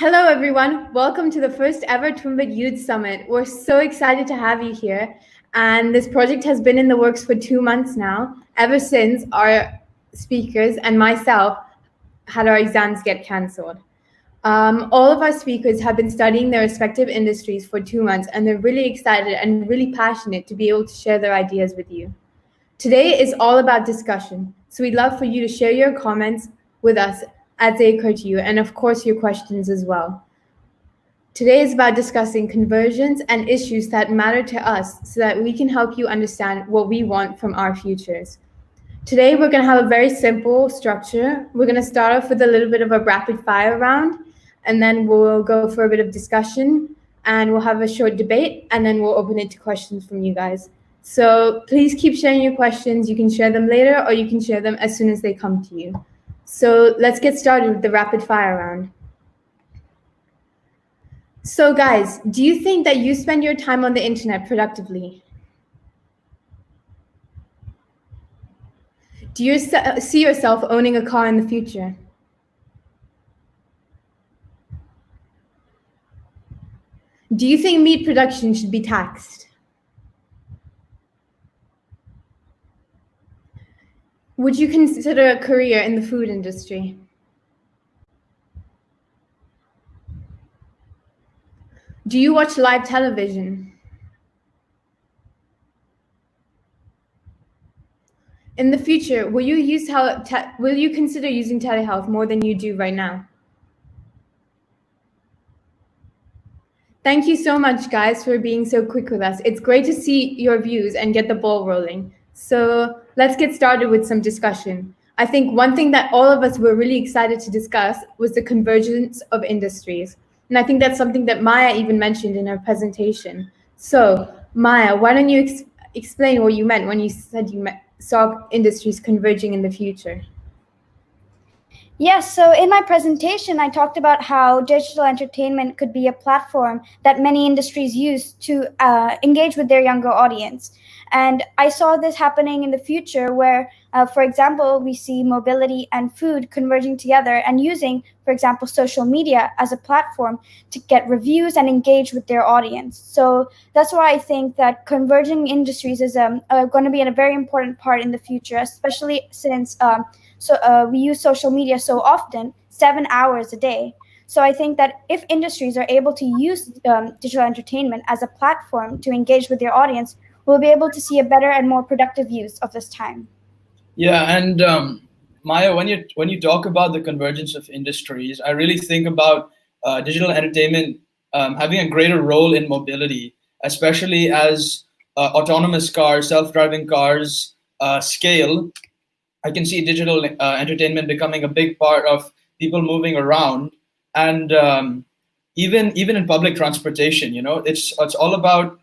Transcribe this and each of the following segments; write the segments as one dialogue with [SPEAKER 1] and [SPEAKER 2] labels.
[SPEAKER 1] Hello, everyone. Welcome to the first ever Twimbit Youth Summit. We're so excited to have you here. And this project has been in the works for 2 months now, ever since our speakers and myself had our exams get cancelled. All of our speakers have been studying their respective industries for 2 months, and they're really excited and really passionate to be able to share their ideas with you. Today is all about discussion, so we'd love for you to share your comments with us as they occur to you, and of course your questions as well. Today is about discussing conversions and issues that matter to us so that we can help you understand what we want from our futures. Today we're going to have a very simple structure. We're going to start off with a little bit of a rapid fire round, and then we'll go for a bit of discussion, and we'll have a short debate, and then we'll open it to questions from you guys. So please keep sharing your questions. You can share them later, or you can share them as soon as they come to you. So let's get started with the rapid fire round. So guys, do you think that you spend your time on the internet productively? Do you see yourself owning a car in the future? Do you think meat production should be taxed? Would you consider a career in the food industry? Do you watch live television? In the future, will you consider using telehealth more than you do right now? Thank you so much, guys, for being so quick with us. It's great to see your views and get the ball rolling. So let's get started with some discussion. I think one thing that all of us were really excited to discuss was the convergence of industries. And I think that's something that Maya even mentioned in her presentation. So Maya, why don't you explain what you meant when you said you saw industries converging in the future?
[SPEAKER 2] Yes, so in my presentation, I talked about how digital entertainment could be a platform that many industries use to engage with their younger audience. And I saw this happening in the future where, for example, we see mobility and food converging together and using, for example, social media as a platform to get reviews and engage with their audience. So that's why I think that converging industries is going to be a very important part in the future, especially since we use social media so often, 7 hours a day. So I think that if industries are able to use digital entertainment as a platform to engage with their audience, we'll be able to see a better and more productive use of this time.
[SPEAKER 3] Yeah, and Maya, when you talk about the convergence of industries, I really think about digital entertainment having a greater role in mobility, especially as autonomous cars, self-driving cars scale. I can see digital entertainment becoming a big part of people moving around, and even in public transportation. It's all about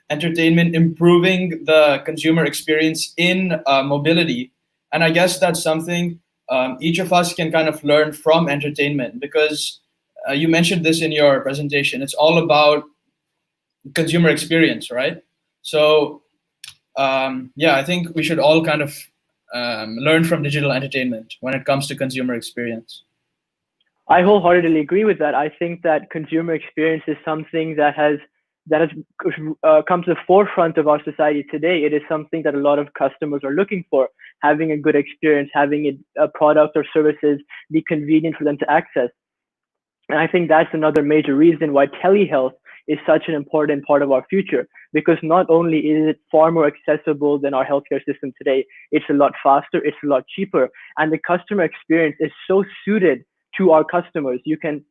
[SPEAKER 3] entertainment improving the consumer experience in mobility, and I guess that's something each of us can kind of learn from entertainment, because you mentioned this in your presentation. It's all about consumer experience, right? So yeah, I think we should all kind of learn from digital entertainment when it comes to consumer experience.
[SPEAKER 4] I wholeheartedly agree with that. I think that consumer experience is something that has come to the forefront of our society today. It is something that a lot of customers are looking for, having a good experience, having a product or services be convenient for them to access. And I think that's another major reason why telehealth is such an important part of our future, because not only is it far more accessible than our healthcare system today, it's a lot faster, it's a lot cheaper, and the customer experience is so suited to our customers. You can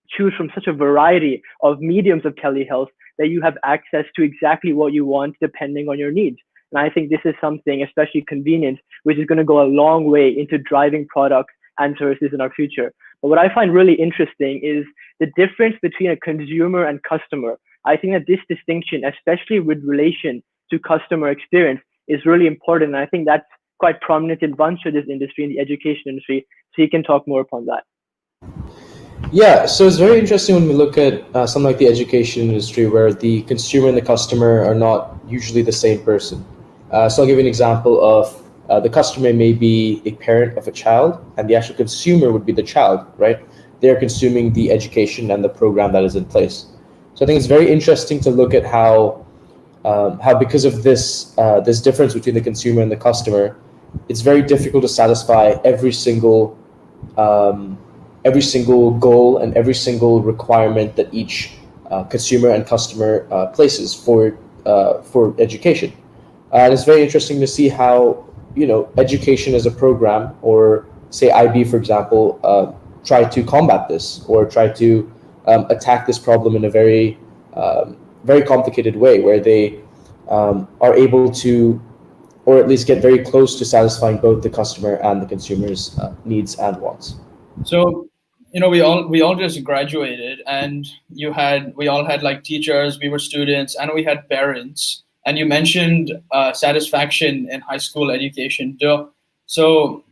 [SPEAKER 4] choose from such a variety of mediums of telehealth that you have access to exactly what you want depending on your needs. And I think this is something, especially convenience, which is going to go a long way into driving products and services in our future. But what I find really interesting is the difference between a consumer and customer. I think that this distinction, especially with relation to customer experience, is really important. And I think that's quite prominent in bunch of this industry, in the education industry. So you can talk more upon that.
[SPEAKER 5] Yeah, so it's very interesting when we look at something like the education industry, where the consumer and the customer are not usually the same person. So I'll give you an example of the customer may be a parent of a child, and the actual consumer would be the child, right? they're consuming the education and the program that is in place. So I think it's very interesting to look at how because of this difference between the consumer and the customer, it's very difficult to satisfy um, every single goal and every single requirement that each consumer and customer places for education. And it's very interesting to see how education as a program, or say IB for example, try to combat this or try to attack this problem in a very complicated way, where they are able to, or at least get very close to satisfying both the customer and the consumer's needs and wants.
[SPEAKER 3] So, we all just graduated, and we all had like teachers, we were students, and we had parents. And you mentioned satisfaction in high school education. So,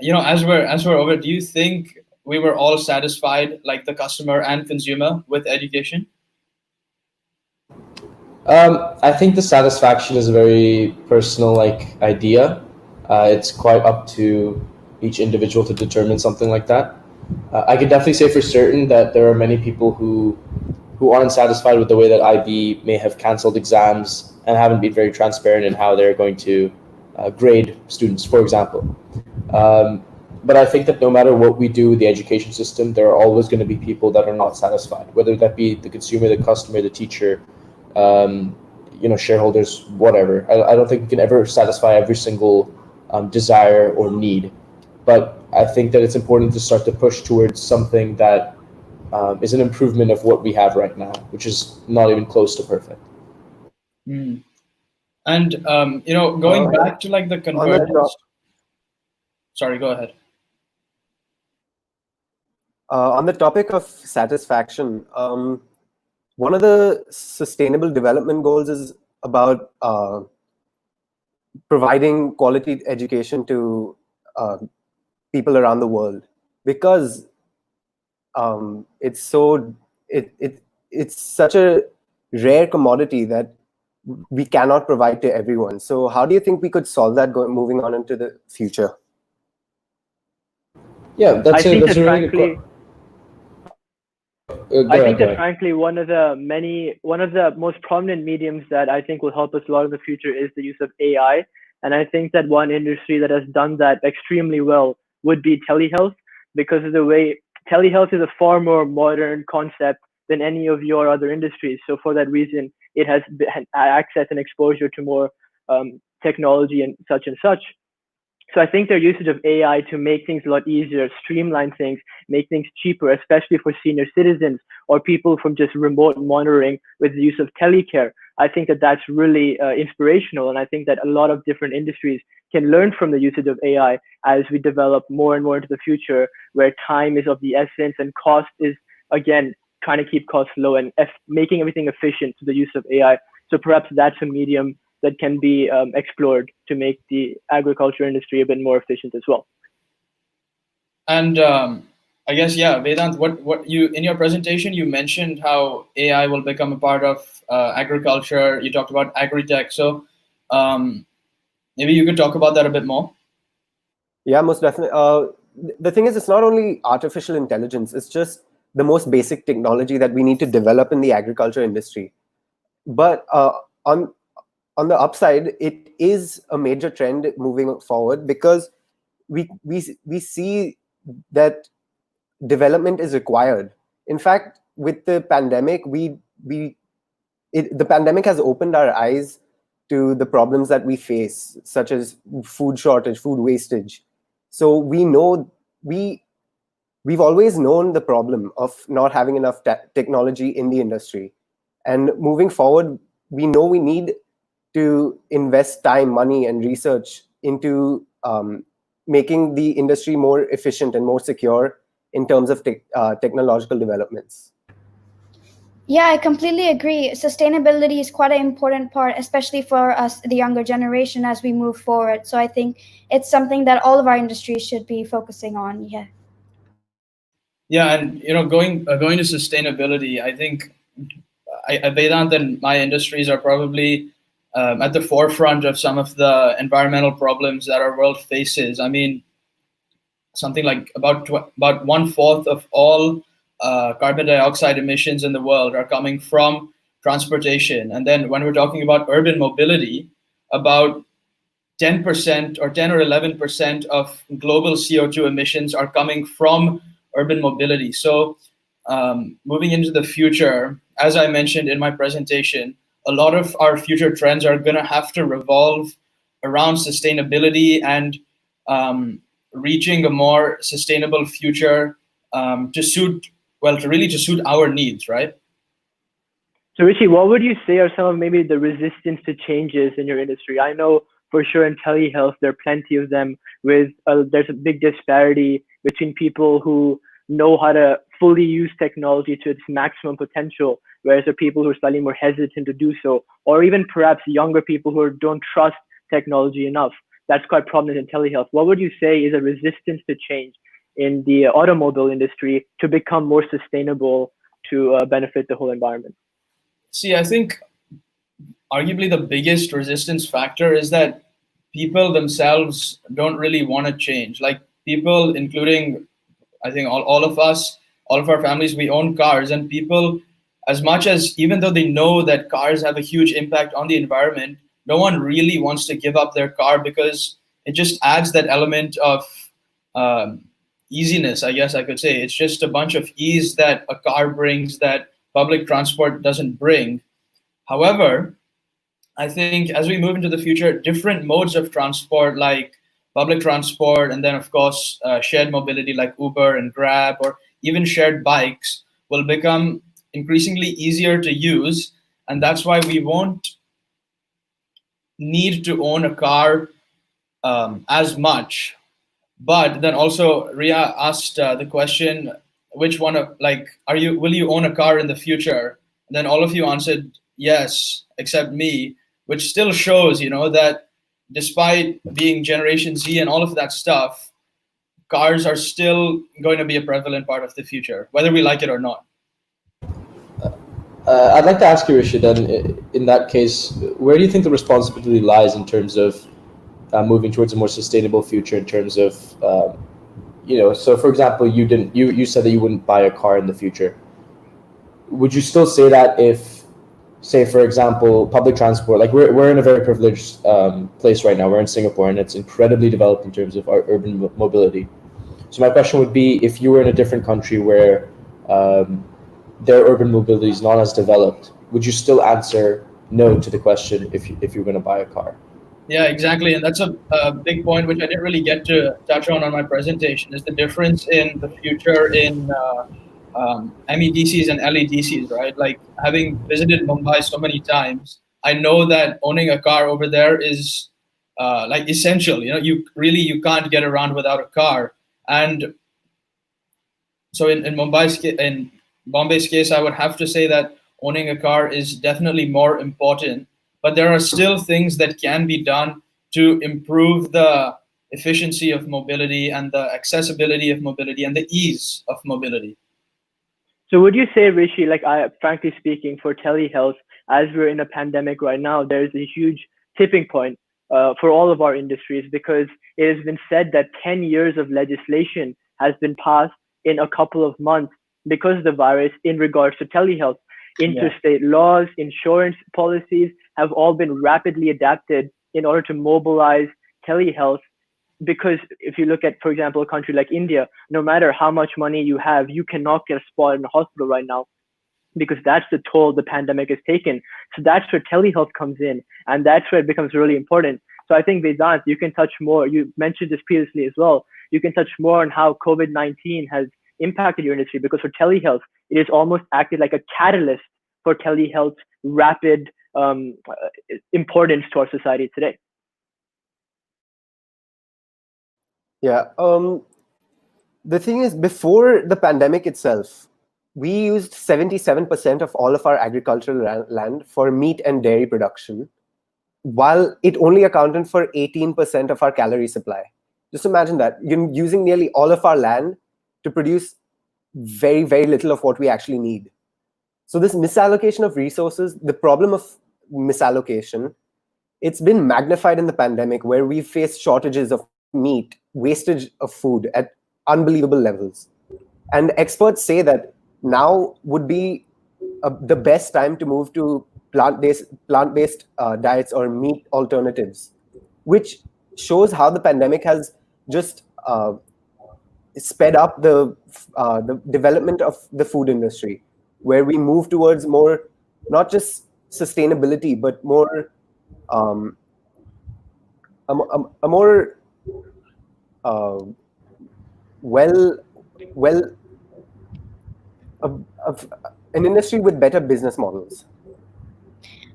[SPEAKER 3] as we're over, do you think we were all satisfied, like the customer and consumer, with education?
[SPEAKER 5] I think the satisfaction is a very personal idea. It's quite up to each individual to determine something like that. I can definitely say for certain that there are many people who aren't satisfied with the way that IB may have canceled exams and haven't been very transparent in how they're going to grade students, for example. Um, but I think that no matter what we do with the education system, there are always going to be people that are not satisfied, whether that be the consumer, the customer, the teacher, um, shareholders, whatever. I don't think we can ever satisfy every single desire or need. But I think that it's important to start to push towards something that is an improvement of what we have right now, which is not even close to perfect.
[SPEAKER 3] Mm. And going back to like the
[SPEAKER 6] On the
[SPEAKER 3] convergence. Sorry, go ahead.
[SPEAKER 6] on the topic of satisfaction, one of the sustainable development goals is about providing quality education to people around the world, because it's so it's such a rare commodity that we cannot provide to everyone. So how do you think we could solve that moving on into the future?
[SPEAKER 5] Yeah, that's a really good
[SPEAKER 4] I think that frankly, one of the most prominent mediums that I think will help us a lot in the future is the use of AI. And I think that one industry that has done that extremely well would be telehealth, because of the way telehealth is a far more modern concept than any of your other industries. So for that reason, it has access and exposure to more technology and such and such. So I think their usage of AI to make things a lot easier, streamline things, make things cheaper, especially for senior citizens or people from just remote monitoring with the use of telecare. I think that that's really inspirational. And I think that a lot of different industries can learn from the usage of AI as we develop more and more into the future, where time is of the essence and cost is, again, trying to keep costs low and making everything efficient through the use of AI. So perhaps that's a medium that can be explored to make the agriculture industry a bit more efficient as well.
[SPEAKER 3] And I guess, yeah, Vedant, what you in your presentation you mentioned how AI will become a part of agriculture. You talked about agri-tech, so maybe you could talk about that a bit more.
[SPEAKER 6] Yeah, most definitely. The thing is, it's not only artificial intelligence; it's just the most basic technology that we need to develop in the agriculture industry. But on the upside, it is a major trend moving forward, because we see that development is required. In fact, with the pandemic, the pandemic has opened our eyes to the problems that we face, such as food shortage, food wastage. So we've always known the problem of not having enough technology in the industry, and moving forward, we know we need to invest time, money, and research into making the industry more efficient and more secure in terms of technological developments.
[SPEAKER 2] Yeah, I completely agree. Sustainability is quite an important part, especially for us, the younger generation, as we move forward. So I think it's something that all of our industries should be focusing on. Yeah.
[SPEAKER 3] Yeah, and going to sustainability, I think Vedant and my industries are probably at the forefront of some of the environmental problems that our world faces. I mean, something like about 1/4 of all carbon dioxide emissions in the world are coming from transportation. And then when we're talking about urban mobility, about 10% or 10 or 11% of global CO2 emissions are coming from urban mobility. So moving into the future, as I mentioned in my presentation, a lot of our future trends are going to have to revolve around sustainability and reaching a more sustainable future to really suit our needs, right?
[SPEAKER 4] So Rishi, what would you say are some of maybe the resistance to changes in your industry? I know for sure in telehealth, there are plenty of them with, there's a big disparity between people who know how to fully use technology to its maximum potential, whereas there are people who are slightly more hesitant to do so, or even perhaps younger people who don't trust technology enough. That's quite prominent in telehealth. What would you say is a resistance to change in the automobile industry to become more sustainable to benefit the whole environment?
[SPEAKER 3] See, I think arguably the biggest resistance factor is that people themselves don't really want to change. Like people, including I think all of us, all of our families, we own cars, and people, as much as even though they know that cars have a huge impact on the environment, no one really wants to give up their car because it just adds that element of easiness, I guess I could say. It's just a bunch of ease that a car brings that public transport doesn't bring. However, I think as we move into the future, different modes of transport like public transport, and then of course shared mobility like Uber and Grab, or even shared bikes, will become increasingly easier to use, and that's why we won't need to own a car as much. But then also Ria asked the question, which one of will you own a car in the future? And then all of you answered yes, except me, which still shows, that despite being Generation Z and all of that stuff, cars are still going to be a prevalent part of the future, whether we like it or not.
[SPEAKER 5] I'd like to ask you, Rishi, then, in that case, where do you think the responsibility lies in terms of moving towards a more sustainable future? In terms of, so for example, you said that you wouldn't buy a car in the future. Would you still say that if, say, for example, public transport, like we're in a very privileged place right now. We're in Singapore, and it's incredibly developed in terms of our urban mobility. So my question would be, if you were in a different country where their urban mobility is not as developed, would you still answer no to the question if you're going to buy a car?
[SPEAKER 3] Yeah, exactly. And that's a big point, which I didn't really get to touch on my presentation, is the difference in the future in MEDCs and LEDCs, right? Like having visited Mumbai so many times, I know that owning a car over there is like essential. You can't get around without a car. And so in Bombay's case, I would have to say that owning a car is definitely more important. But there are still things that can be done to improve the efficiency of mobility and the accessibility of mobility and the ease of mobility.
[SPEAKER 4] So would you say, Rishi, frankly speaking, for telehealth, as we're in a pandemic right now, there's a huge tipping point for all of our industries, because it has been said that 10 years of legislation has been passed in a couple of months because of the virus in regards to telehealth. Interstate laws, insurance policies have all been rapidly adapted in order to mobilize telehealth. Because if you look at, for example, a country like India, no matter how much money you have, you cannot get a spot in a hospital right now, because that's the toll the pandemic has taken. So that's where telehealth comes in, and that's where it becomes really important. So I think, Vedant, you can touch more. You mentioned this previously as well. You can touch more on how COVID-19 has impacted your industry, because for telehealth, it has almost acted like a catalyst for telehealth's rapid importance to our society today.
[SPEAKER 6] Yeah. The thing is, before the pandemic itself, we used 77% of all of our agricultural land for meat and dairy production, while it only accounted for 18% of our calorie supply. Just imagine that. You're using nearly all of our land to produce very, very little of what we actually need. So this misallocation of resources, the problem of misallocation, it's been magnified in the pandemic, where we've faced shortages of meat, wastage of food at unbelievable levels. And experts say that now would be the best time to move to plant-based diets or meat alternatives, which shows how the pandemic has just sped up the development of the food industry, where we move towards more, not just sustainability, but more a more well of an industry with better business models.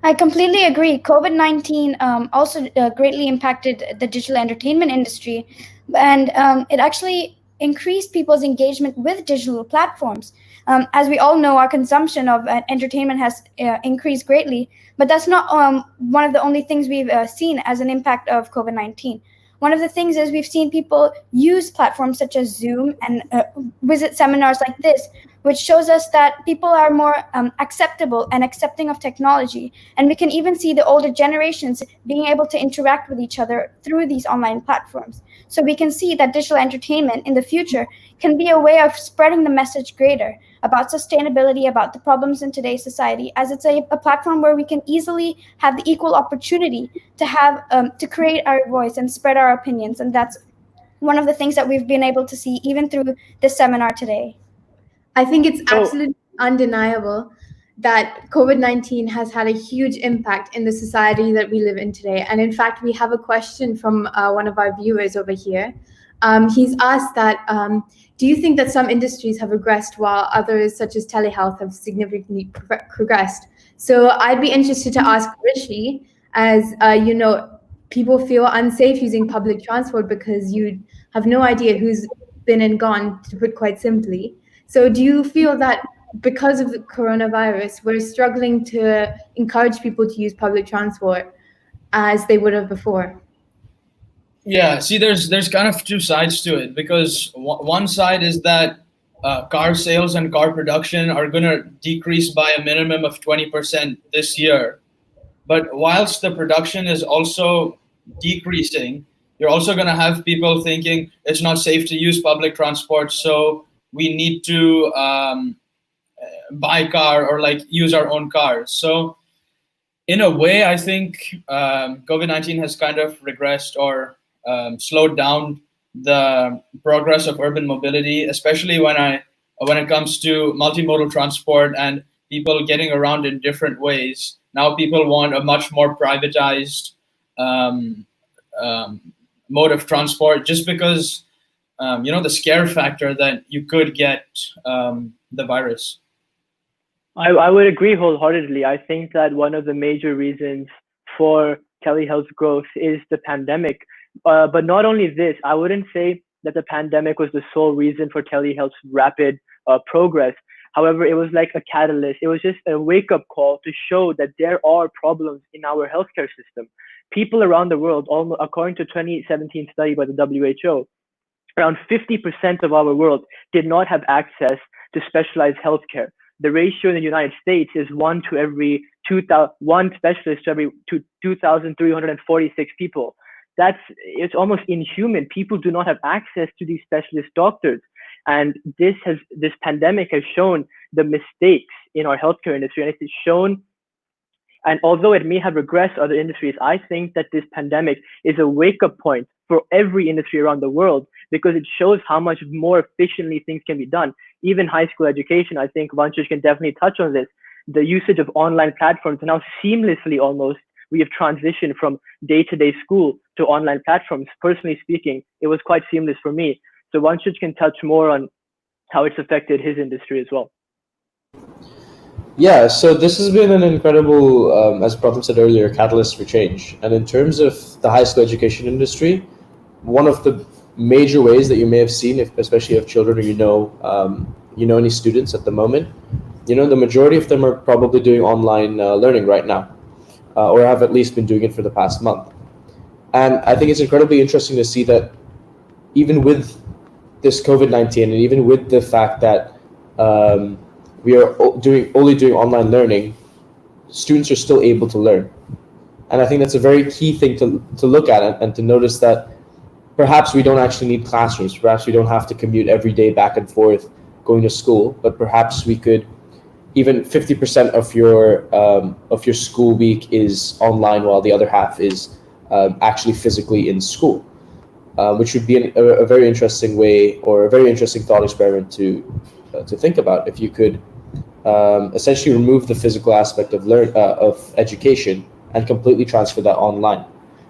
[SPEAKER 2] I completely agree. COVID-19 also greatly impacted the digital entertainment industry, and it actually increased people's engagement with digital platforms. As we all know, our consumption of entertainment has increased greatly, but that's not one of the only things we've seen as an impact of COVID-19. One of the things is we've seen people use platforms such as Zoom and visit seminars like this, which shows us that people are more acceptable and accepting of technology. And we can even see the older generations being able to interact with each other through these online platforms. So we can see that digital entertainment in the future can be a way of spreading the message greater about sustainability, about the problems in today's society, as it's a platform where we can easily have the equal opportunity to have to create our voice and spread our opinions. And that's one of the things that we've been able to see even through this seminar today.
[SPEAKER 1] I think it's absolutely undeniable that COVID-19 has had a huge impact in the society that we live in today. And in fact, we have a question from one of our viewers over here. He's asked that, do you think that some industries have regressed while others, such as telehealth, have significantly progressed? So I'd be interested to ask Rishi, as you know, people feel unsafe using public transport because you have no idea who's been and gone, to put quite simply. So do you feel that because of the coronavirus, we're struggling to encourage people to use public transport as they would have before?
[SPEAKER 3] Yeah, see, there's kind of two sides to it, because one side is that car sales and car production are going to decrease by a minimum of 20% this year. But whilst the production is also decreasing, you're also going to have people thinking it's not safe to use public transport, so we need to buy a car or like use our own cars. So in a way, I think COVID-19 has kind of regressed or slowed down the progress of urban mobility, especially when it comes to multimodal transport and people getting around in different ways. Now people want a much more privatized mode of transport, just because the scare factor that you could get the virus.
[SPEAKER 4] I would agree wholeheartedly. I think that one of the major reasons for telehealth growth is the pandemic. But not only this, I wouldn't say that the pandemic was the sole reason for telehealth's rapid progress. However, it was like a catalyst. It was just a wake-up call to show that there are problems in our healthcare system. People around the world, according to a 2017 study by the WHO, around 50% of our world did not have access to specialized healthcare. The ratio in the United States is one specialist to every 2,346 people. It's almost inhuman. People do not have access to these specialist doctors. And this pandemic has shown the mistakes in our healthcare industry, and it's shown, and although it may have regressed other industries, I think that this pandemic is a wake-up point for every industry around the world, because it shows how much more efficiently things can be done. Even high school education, I think Vanchush can definitely touch on this. The usage of online platforms, and now seamlessly almost, we have transitioned from day-to-day school to online platforms. Personally speaking, it was quite seamless for me. So Vanchush can touch more on how it's affected his industry as well.
[SPEAKER 5] Yeah, so this has been an incredible, as Pratham said earlier, catalyst for change. And in terms of the high school education industry, one of the major ways that you may have seen, especially if children or you know any students at the moment, the majority of them are probably doing online learning right now, or have at least been doing it for the past month. And I think it's incredibly interesting to see that even with this COVID-19, and even with the fact that we are only doing online learning, students are still able to learn. And I think that's a very key thing to look at and to notice that perhaps we don't actually need classrooms. Perhaps we don't have to commute every day back and forth going to school, but perhaps we could even 50% of your school week is online while the other half is actually physically in school, which would be a very interesting way or a very interesting thought experiment to think about. If you could essentially remove the physical aspect of education and completely transfer that online.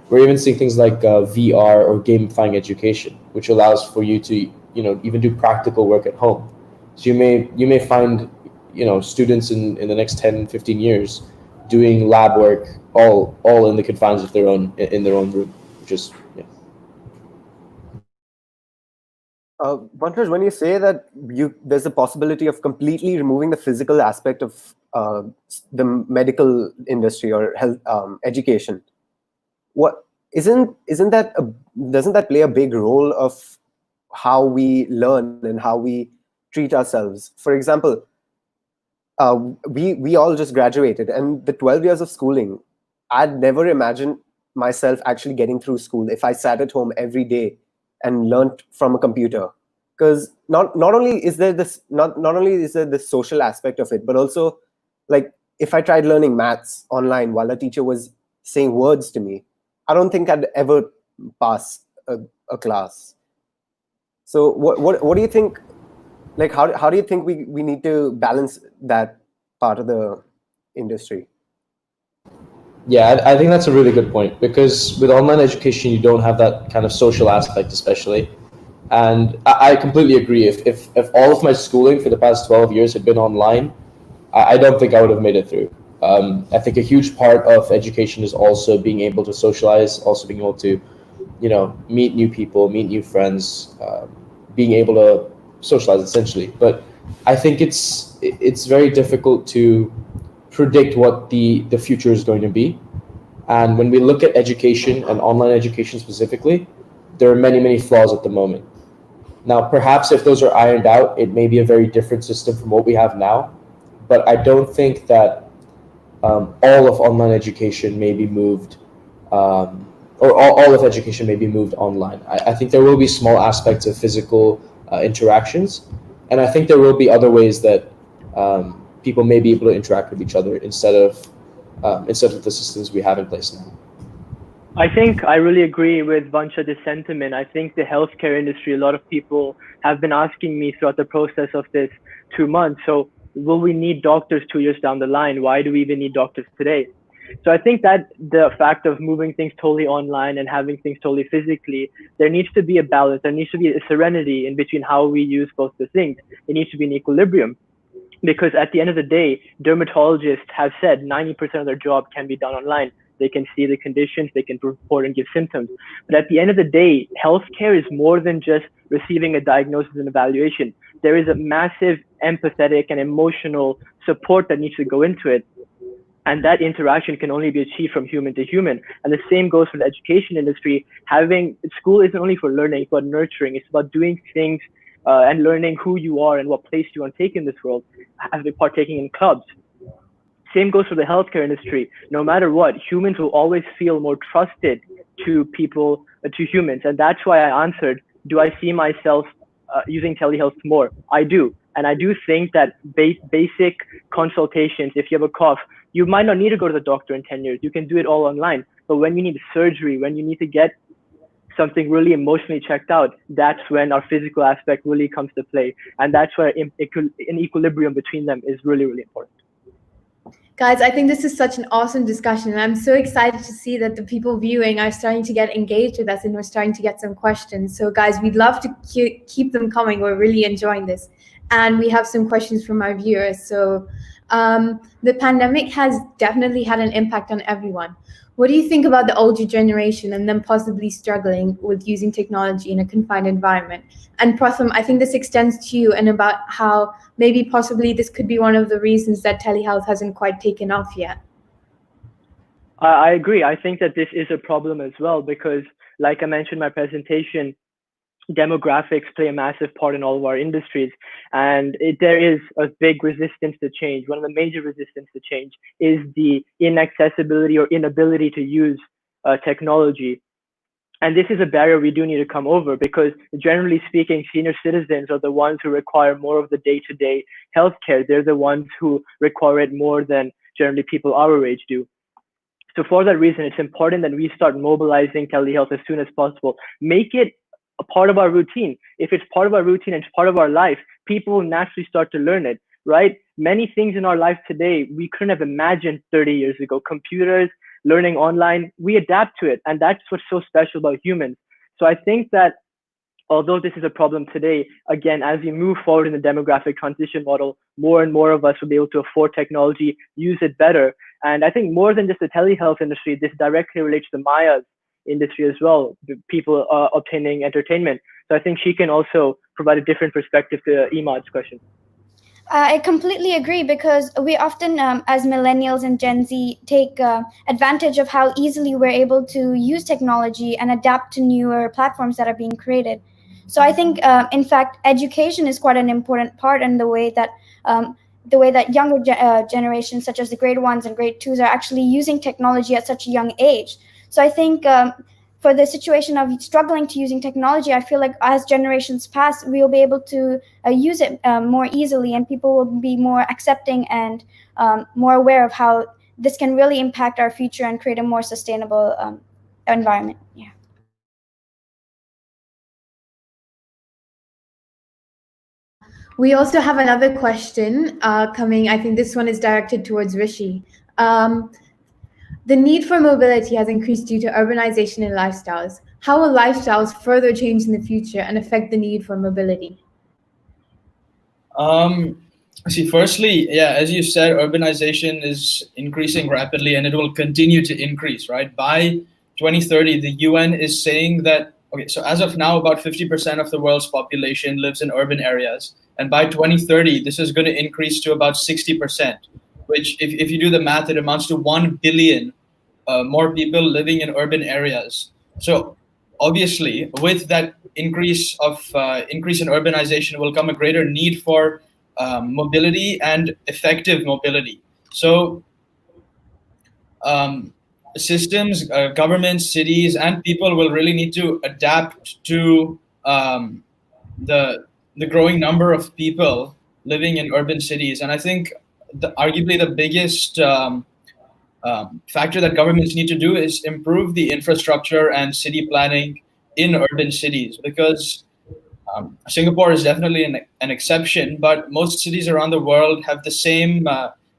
[SPEAKER 5] We're even seeing things like VR or gamifying education, which allows for you to even do practical work at home. So you may find students in the next 10, 15 years doing lab work all in the confines of their own room, which is
[SPEAKER 6] Pankaj, when you say that there's a possibility of completely removing the physical aspect of the medical industry or health education, what isn't that doesn't that play a big role of how we learn and how we treat ourselves? For example, we all just graduated, and the 12 years of schooling, I'd never imagined myself actually getting through school if I sat at home every day and learned from a computer. Because not only is there this social aspect of it, but also, like, if I tried learning maths online while a teacher was saying words to me, I don't think I'd ever pass a class. So what do you think? Like, how do you think we need to balance that part of the industry?
[SPEAKER 5] Yeah, I think that's a really good point, because with online education, you don't have that kind of social aspect, especially. And I completely agree. If all of my schooling for the past 12 years had been online, I don't think I would have made it through. I think a huge part of education is also being able to socialize, also being able to, meet new people, meet new friends, being able to socialize essentially. But I think it's very difficult to predict what the future is going to be. And when we look at education and online education specifically, there are many, many flaws at the moment. Now, perhaps if those are ironed out, it may be a very different system from what we have now. But I don't think that all of online education may be moved, or all of education may be moved online. I think there will be small aspects of physical interactions, and I think there will be other ways that people may be able to interact with each other instead of the systems we have in place now.
[SPEAKER 4] I think I really agree with Vanshaj's sentiment. I think the healthcare industry, a lot of people have been asking me throughout the process of this 2 months, so will we need doctors 2 years down the line? Why do we even need doctors today? So I think that the fact of moving things totally online and having things totally physically, there needs to be a balance. There needs to be a serenity in between how we use both the things. It needs to be an equilibrium. Because at the end of the day, dermatologists have said 90% of their job can be done online. They can see the conditions, they can report and give symptoms. But at the end of the day, healthcare is more than just receiving a diagnosis and evaluation. There is a massive empathetic and emotional support that needs to go into it. And that interaction can only be achieved from human to human. And the same goes for the education industry. Having school isn't only for learning, it's about nurturing. It's about doing things and learning who you are and what place you want to take in this world, partaking in clubs. Same goes for the healthcare industry. No matter what, humans will always feel more trusted to people, to humans. And that's why I answered, do I see myself using telehealth more? I do. And I do think that basic consultations, if you have a cough, you might not need to go to the doctor in 10 years. You can do it all online. But when you need surgery, when you need to get something really emotionally checked out, that's when our physical aspect really comes to play. And that's where an equilibrium between them is really, really important.
[SPEAKER 1] Guys, I think this is such an awesome discussion, and I'm so excited to see that the people viewing are starting to get engaged with us and we're starting to get some questions. So guys, we'd love to keep them coming. We're really enjoying this. And we have some questions from our viewers. So the pandemic has definitely had an impact on everyone. What do you think about the older generation and them possibly struggling with using technology in a confined environment? And Pratham, I think this extends to you, and about how maybe possibly this could be one of the reasons that telehealth hasn't quite taken off yet.
[SPEAKER 4] I agree. I think that this is a problem as well, because like I mentioned in my presentation, demographics play a massive part in all of our industries, and there is a big resistance to change. One of the major resistance to change is the inaccessibility or inability to use technology. And this is a barrier we do need to come over, because generally speaking, senior citizens are the ones who require more of the day-to-day healthcare. They're the ones who require it more than generally people our age do. So for that reason, it's important that we start mobilizing telehealth as soon as possible. Make it a part of our routine. If it's part of our routine and it's part of our life, people will naturally start to learn it, right? Many things in our life today, we couldn't have imagined 30 years ago. Computers, learning online, we adapt to it. And that's what's so special about humans. So I think that although this is a problem today, again, as we move forward in the demographic transition model, more and more of us will be able to afford technology, use it better. And I think more than just the telehealth industry, this directly relates to Maya's industry as well, the people obtaining entertainment. So I think she can also provide a different perspective to Imad's question.
[SPEAKER 2] I completely agree, because we often, as millennials and Gen Z, take advantage of how easily we're able to use technology and adapt to newer platforms that are being created. So I think, in fact, education is quite an important part in the way that younger generations, such as the grade ones and grade twos, are actually using technology at such a young age. So I think for the situation of struggling to using technology, I feel like as generations pass, we'll be able to use it more easily, and people will be more accepting and more aware of how this can really impact our future and create a more sustainable environment. Yeah.
[SPEAKER 1] We also have another question coming. I think this one is directed towards Rishi. The need for mobility has increased due to urbanization and lifestyles. How will lifestyles further change in the future and affect the need for mobility?
[SPEAKER 3] See, firstly, yeah, as you said, urbanization is increasing rapidly and it will continue to increase, right? By 2030, the UN is saying that, okay, so as of now, about 50% of the world's population lives in urban areas. And by 2030, this is going to increase to about 60%, which if you do the math, it amounts to 1 billion more people living in urban areas. So obviously, with that increase in urbanization will come a greater need for mobility and effective mobility. So systems, governments, cities, and people will really need to adapt to the growing number of people living in urban cities. And I think arguably the biggest factor that governments need to do is improve the infrastructure and city planning in urban cities, because Singapore is definitely an exception, but most cities around the world have the same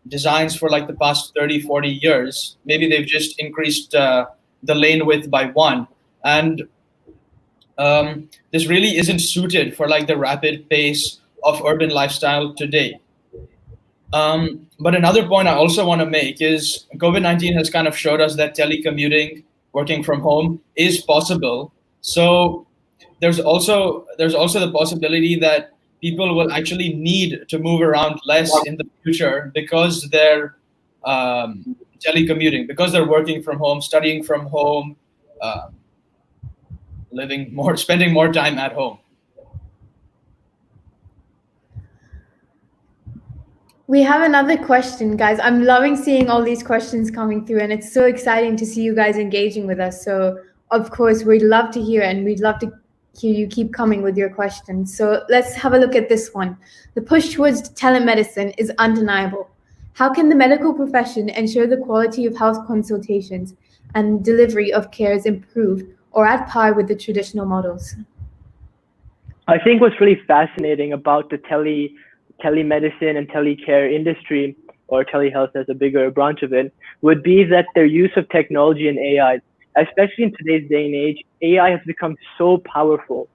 [SPEAKER 3] designs for like the past 30, 40 years. Maybe they've just increased the lane width by one. And this really isn't suited for like the rapid pace of urban lifestyle today. But another point I also want to make is COVID-19 has kind of showed us that telecommuting, working from home, is possible. So there's also the possibility that people will actually need to move around less in the future because they're telecommuting, because they're working from home, studying from home, spending more time at home.
[SPEAKER 1] We have another question, guys. I'm loving seeing all these questions coming through, and it's so exciting to see you guys engaging with us. So, of course, we'd love to hear, and we'd love to hear you keep coming with your questions. So let's have a look at this one. The push towards telemedicine is undeniable. How can the medical profession ensure the quality of health consultations and delivery of care is improved or at par with the traditional models?
[SPEAKER 4] I think what's really fascinating about the telemedicine and telecare industry, or telehealth as a bigger branch of it, would be that their use of technology and AI, especially in today's day and age, AI has become so powerful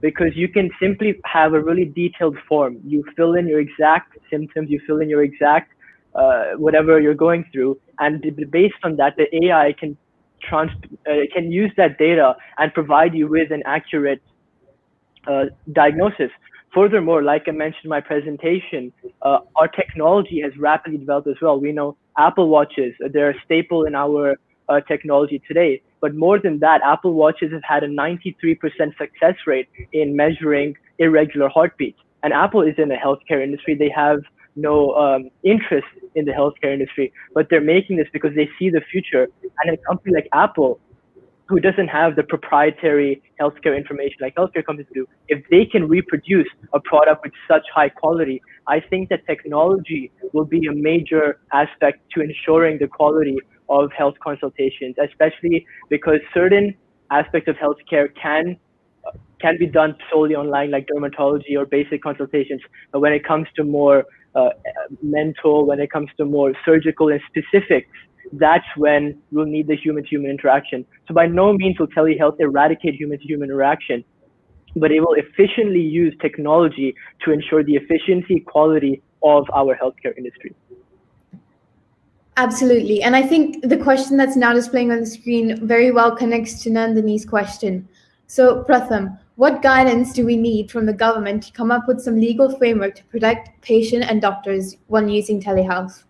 [SPEAKER 4] because you can simply have a really detailed form. You fill in your exact symptoms, you fill in your exact whatever you're going through, and based on that, the AI can use that data and provide you with an accurate diagnosis. Furthermore, like I mentioned in my presentation, our technology has rapidly developed as well. We know Apple Watches, they're a staple in our technology today. But more than that, Apple Watches have had a 93% success rate in measuring irregular heartbeats. And Apple is in the healthcare industry. They have no interest in the healthcare industry, but they're making this because they see the future. And a company like Apple, who doesn't have the proprietary healthcare information like healthcare companies do, if they can reproduce a product with such high quality, I think that technology will be a major aspect to ensuring the quality of health consultations, especially because certain aspects of healthcare can be done solely online, like dermatology or basic consultations. But when it comes to more mental, when it comes to more surgical and specifics, that's when we'll need the human-to-human interaction. So by no means will telehealth eradicate human-to-human interaction, but it will efficiently use technology to ensure the efficiency, quality of our healthcare industry.
[SPEAKER 1] Absolutely. And I think the question that's now displaying on the screen very well connects to Nandini's question. So, Pratham, what guidance do we need from the government to come up with some legal framework to protect patient and doctors when using telehealth?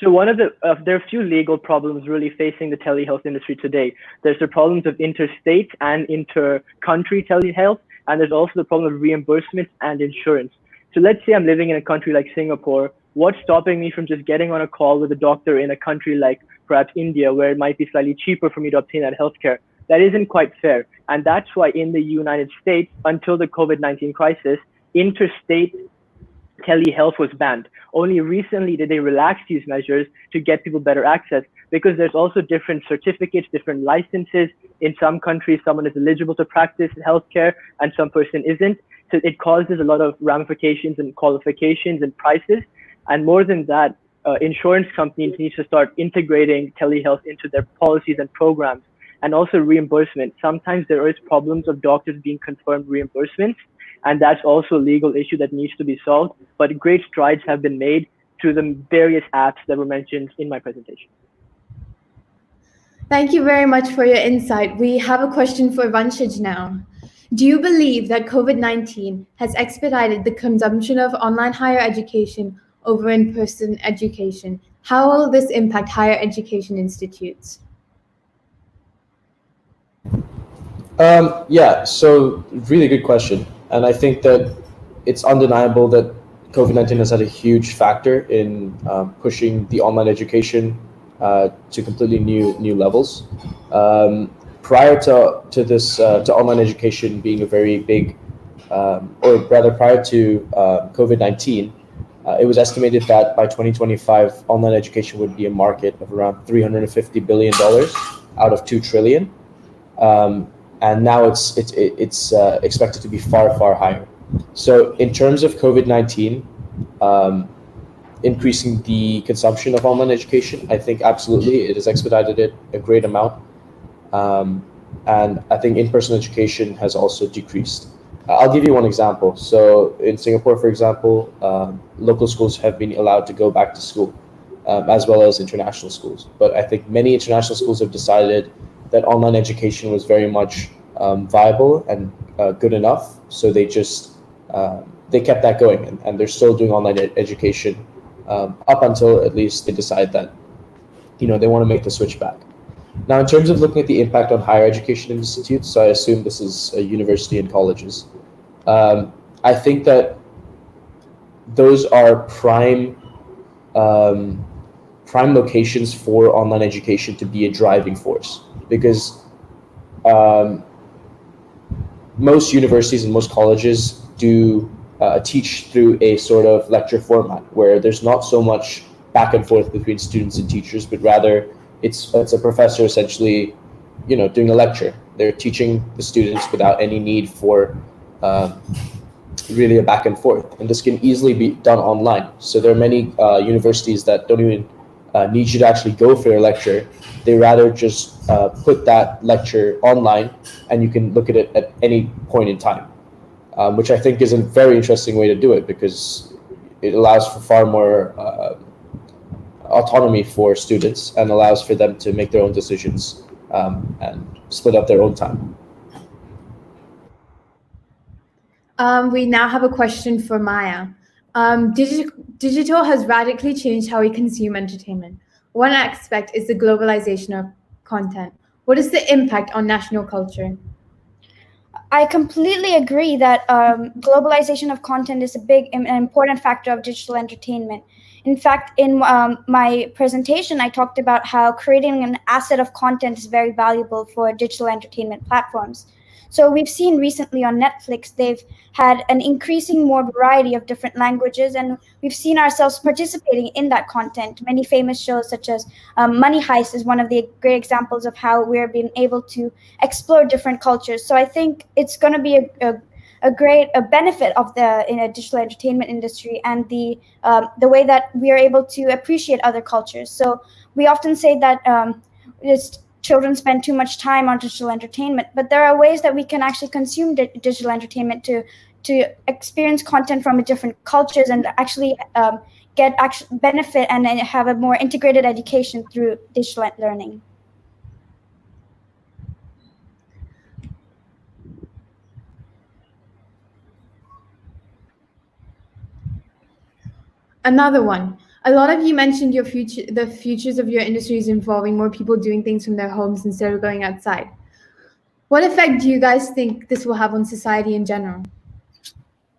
[SPEAKER 4] So one of there are a few legal problems really facing the telehealth industry today. There's the problems of interstate and inter-country telehealth, and there's also the problem of reimbursement and insurance. So let's say I'm living in a country like Singapore. What's stopping me from just getting on a call with a doctor in a country like perhaps India, where it might be slightly cheaper for me to obtain that healthcare? That isn't quite fair. And that's why in the United States, until the COVID-19 crisis, interstate telehealth was banned. Only recently did they relax these measures to get people better access, because there's also different certificates, different licenses. In some countries, someone is eligible to practice healthcare and some person isn't. So it causes a lot of ramifications and qualifications and prices. And more than that, insurance companies need to start integrating telehealth into their policies and programs, and also reimbursement. Sometimes there is problems of doctors being confirmed reimbursements, and that's also a legal issue that needs to be solved. But great strides have been made through the various apps that were mentioned in my presentation.
[SPEAKER 1] Thank you very much for your insight. We have a question for Vanshij now. Do you believe that COVID-19 has expedited the consumption of online higher education over in-person education? How will this impact higher education institutes?
[SPEAKER 5] Yeah, so really good question. And I think that it's undeniable that COVID-19 has had a huge factor in pushing the online education to completely new levels. Prior to this, to online education being a very big, or rather prior to COVID-19, it was estimated that by 2025, online education would be a market of around $350 billion out of $2 trillion. And now it's expected to be far higher. So in terms of COVID-19 increasing the consumption of online education, I think absolutely it has expedited it a great amount. And I think in-person education has also decreased. I'll give you one example. So in Singapore, for example, local schools have been allowed to go back to school, as well as international schools. But I think many international schools have decided that online education was very much viable and good enough. So they just they kept that going, and they're still doing online education up until at least they decide that they want to make the switch back. Now, in terms of looking at the impact on higher education institutes, so I assume this is a university and colleges. I think that those are prime locations for online education to be a driving force, because most universities and most colleges do teach through a sort of lecture format where there's not so much back and forth between students and teachers, but rather it's a professor essentially, doing a lecture. They're teaching the students without any need for really a back and forth, and this can easily be done online. So there are many universities that don't even need you to actually go for a lecture. They rather just put that lecture online, and you can look at it at any point in time, which I think is a very interesting way to do it, because it allows for far more autonomy for students and allows for them to make their own decisions and split up their own time.
[SPEAKER 1] We now have a question for Maya. Digital has radically changed how we consume entertainment. One aspect is the globalization of content. What is the impact on national culture?
[SPEAKER 2] I completely agree that globalization of content is a big and important factor of digital entertainment. In fact, in my presentation, I talked about how creating an asset of content is very valuable for digital entertainment platforms. So we've seen recently on Netflix, they've had an increasing more variety of different languages, and we've seen ourselves participating in that content. Many famous shows such as Money Heist is one of the great examples of how we're being able to explore different cultures. So I think it's going to be a great benefit of the in a digital entertainment industry, and the way that we are able to appreciate other cultures. So we often say that children spend too much time on digital entertainment, but there are ways that we can actually consume digital entertainment to experience content from different cultures and actually get actual benefit and have a more integrated education through digital learning.
[SPEAKER 1] Another one. A lot of you mentioned the futures of your industries involving more people doing things from their homes instead of going outside. What effect do you guys think this will have on society in general?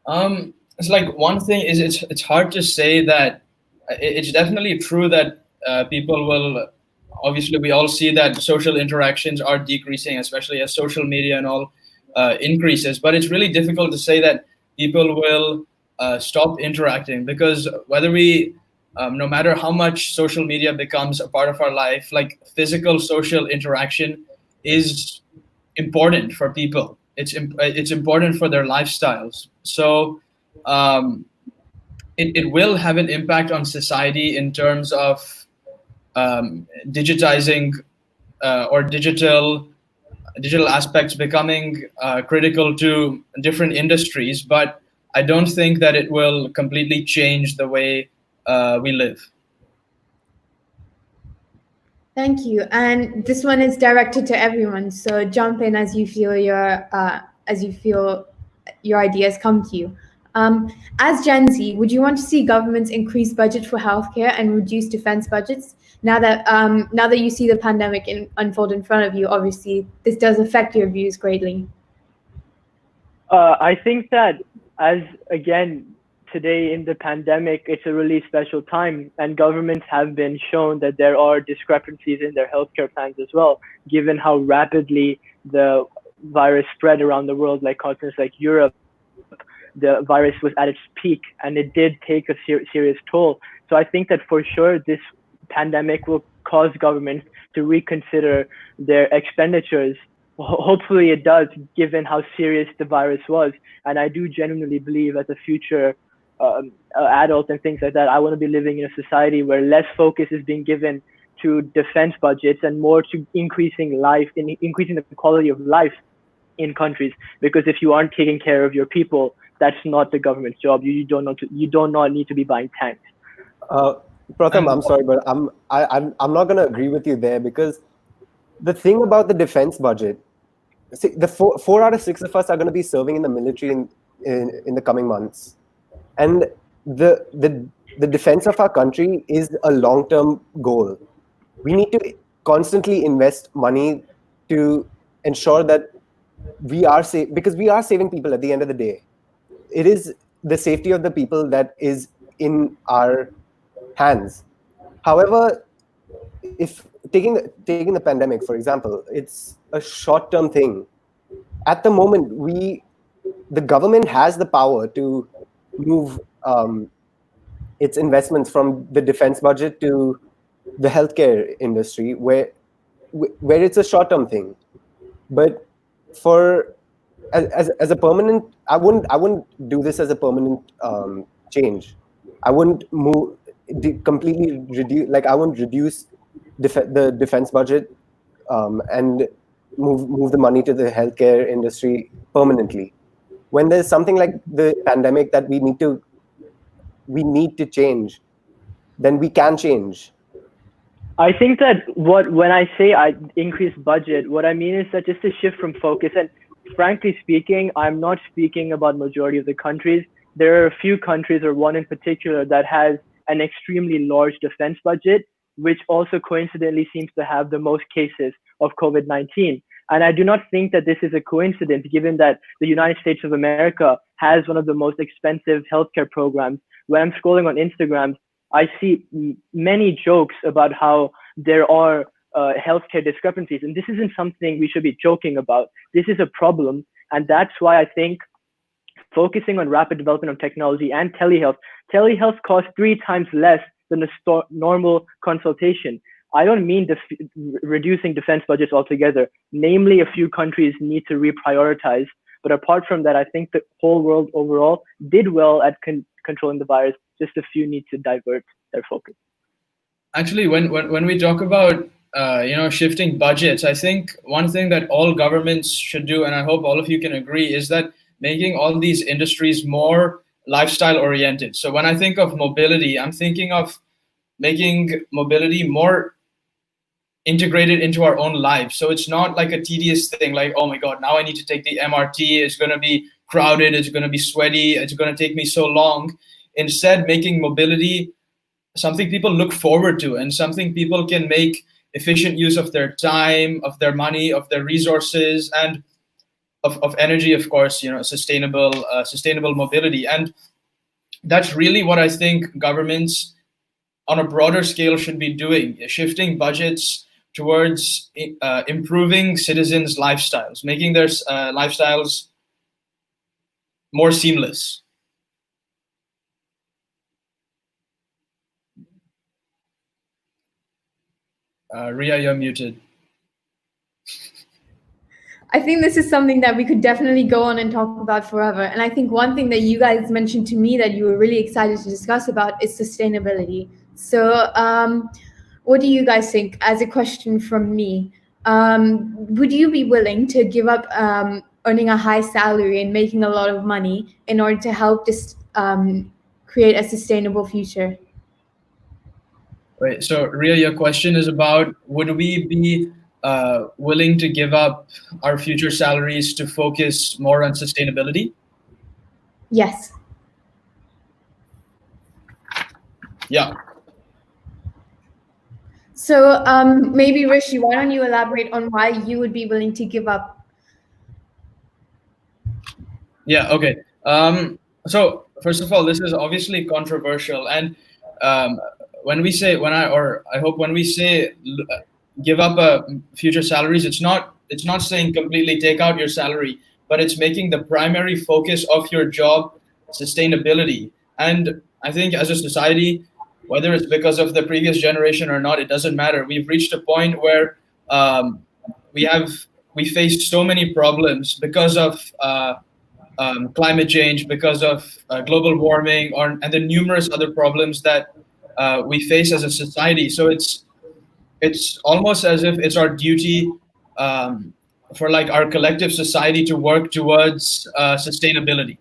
[SPEAKER 3] It's like one thing is it's hard to say that it's definitely true that people will obviously we all see that social interactions are decreasing, especially as social media and all increases. But it's really difficult to say that people will stop interacting because whether we no matter how much social media becomes a part of our life, like physical social interaction is important for people. It's important for their lifestyles. So it will have an impact on society in terms of digitizing or digital aspects becoming critical to different industries. But I don't think that it will completely change the way we live.
[SPEAKER 1] Thank you. And this one is directed to everyone. So jump in as you feel your ideas come to you. As Gen Z, would you want to see governments increase budget for healthcare and reduce defense budgets? Now that you see the pandemic unfold in front of you, obviously this does affect your views greatly.
[SPEAKER 4] I think that as again today in the pandemic, it's a really special time, and governments have been shown that there are discrepancies in their healthcare plans as well, given how rapidly the virus spread around the world, like continents like Europe. The virus was at its peak, and it did take a serious toll. So I think that for sure this pandemic will cause governments to reconsider their expenditures. Hopefully it does, given how serious the virus was. And I do genuinely believe as a future adult and things like that, I want to be living in a society where less focus is being given to defense budgets and more to increasing the quality of life in countries. Because if you aren't taking care of your people, that's not the government's job. You do not need to be buying tanks.
[SPEAKER 6] Pratham, I'm sorry, but I'm not going to agree with you there, because the thing about the defense budget, see, the four out of 6 of us are going to be serving in the military in the coming months, and the defense of our country is a long-term goal. We need to constantly invest money to ensure that we are safe, because we are saving people at the end of the day. It is the safety of the people that is in our hands. However, if taking the pandemic, for example, it's a short-term thing. At the moment, the government has the power to move its investments from the defense budget to the healthcare industry, where it's a short-term thing. But as a permanent, I wouldn't do this as a permanent change. I wouldn't completely reduce, like I wouldn't reduce the defense budget and move the money to the healthcare industry permanently. When there's something like the pandemic that we need to change, then we can change.
[SPEAKER 4] I think that when I say I increase budget, what I mean is that just a shift from focus. And frankly speaking, I'm not speaking about majority of the countries. There are a few countries, or one in particular, that has an extremely large defense budget, which also coincidentally seems to have the most cases of COVID-19. And I do not think that this is a coincidence, given that the United States of America has one of the most expensive healthcare programs. When I'm scrolling on Instagram, I see many jokes about how there are healthcare discrepancies. And this isn't something we should be joking about. This is a problem. And that's why I think focusing on rapid development of technology and telehealth costs 3 times less than a normal consultation. I don't mean reducing defense budgets altogether. Namely, a few countries need to reprioritize. But apart from that, I think the whole world overall did well at controlling the virus. Just a few need to divert their focus.
[SPEAKER 3] Actually, when we talk about shifting budgets, I think one thing that all governments should do, and I hope all of you can agree, is that making all these industries more lifestyle oriented. So when I think of mobility, I'm thinking of making mobility more integrated into our own lives. So it's not like a tedious thing like, oh my God, now I need to take the MRT. It's going to be crowded. It's going to be sweaty. It's going to take me so long. Instead, making mobility something people look forward to and something people can make efficient use of their time, of their money, of their resources, and of energy, of course, sustainable mobility. And that's really what I think governments on a broader scale should be doing, shifting budgets towards improving citizens' lifestyles, making their lifestyles more seamless. Ria, you're muted.
[SPEAKER 1] I think this is something that we could definitely go on and talk about forever. And I think one thing that you guys mentioned to me that you were really excited to discuss about is sustainability. So what do you guys think, as a question from me? Would you be willing to give up earning a high salary and making a lot of money in order to help create a sustainable future?
[SPEAKER 3] Right. So, Ria, your question is about, would we be willing to give up our future salaries to focus more on sustainability?
[SPEAKER 1] Yes.
[SPEAKER 3] Yeah.
[SPEAKER 1] So maybe Rishi, why don't you elaborate on why you would be willing to give up?
[SPEAKER 3] Yeah. Okay. So first of all, this is obviously controversial, and when we say give up future salaries, it's not saying completely take out your salary, but it's making the primary focus of your job sustainability. And I think as a society, whether it's because of the previous generation or not, it doesn't matter. We've reached a point where we face so many problems because of climate change, because of global warming, and the numerous other problems that we face as a society. So it's almost as if it's our duty for like our collective society to work towards sustainability.